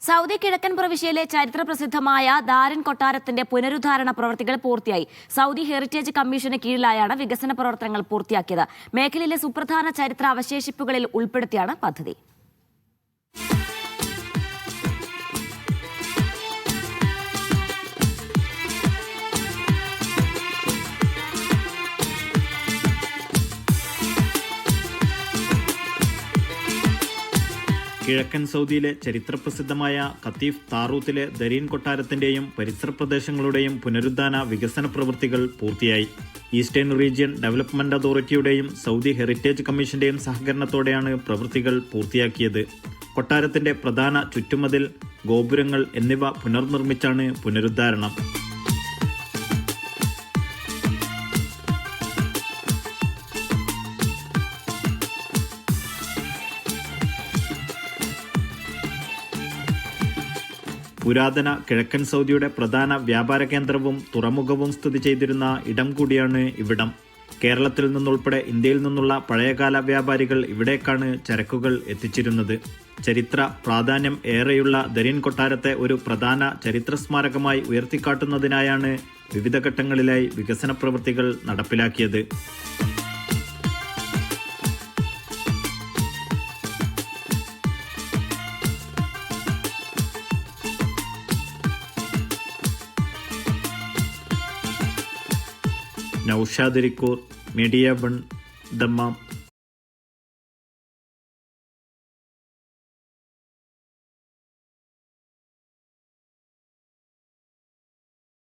Saudi കിഴക്കൻ പ്രവിശ്യയിലെ ചരിത്രപ്രസിദ്ധമായ ദാരിൻ കൊട്ടാരത്തിന്റെ പുനരുദ്ധാരണ പ്രവൃത്തികൾ പൂർത്തിയായി. സൗദി ഹെറിറ്റേജ് കമ്മീഷന് കീഴിലായാണ് വികസന പ്രവർത്തനങ്ങൾ പൂർത്തിയാക്കിയത്. മേഖലയിലെ സുപ്രധാന ചരിത്ര അവശേഷിപ്പുകളിൽ ഉൾപ്പെടുത്തിയാണ് പദ്ധതി. കിഴക്കൻ സൗദിയിലെ ചരിത്രപ്രസിദ്ധമായ ഖത്തീഫ് താറൂത്തിലെ ദരീൻ കൊട്ടാരത്തിന്റെയും പരിസര പ്രദേശങ്ങളുടെയും പുനരുദ്ധാന വികസന പ്രവൃത്തികൾ പൂർത്തിയായി. ഈസ്റ്റേൺ റീജിയൻ ഡെവലപ്മെന്റ് അതോറിറ്റിയുടെയും സൗദി ഹെറിറ്റേജ് കമ്മീഷന്റെയും സഹകരണത്തോടെയാണ് പ്രവൃത്തികൾ പൂർത്തിയാക്കിയത്. കൊട്ടാരത്തിന്റെ പ്രധാന ചുറ്റുമതിൽ, ഗോപുരങ്ങൾ എന്നിവ പുനർനിർമ്മിച്ചാണ് പുനരുദ്ധാരണം. പുരാതന കിഴക്കൻ സൗദിയുടെ പ്രധാന വ്യാപാര കേന്ദ്രവും തുറമുഖവും സ്ഥിതി ചെയ്തിരുന്ന ഇടം കൂടിയാണ് ഇവിടം. കേരളത്തിൽ നിന്നുൾപ്പെടെ ഇന്ത്യയിൽ നിന്നുള്ള പഴയകാല വ്യാപാരികൾ ഇവിടേക്കാണ് ചരക്കുകൾ എത്തിച്ചിരുന്നത്. ചരിത്ര പ്രാധാന്യം ഏറെയുള്ള ദരീൻ കൊട്ടാരത്തെ ഒരു പ്രധാന ചരിത്ര സ്മാരകമായി ഉയർത്തിക്കാട്ടുന്നതിനായാണ് വിവിധ ഘട്ടങ്ങളിലായി വികസന പ്രവൃത്തികൾ നടപ്പിലാക്കിയത്. Naushad Irikkur, media 1, Dammam.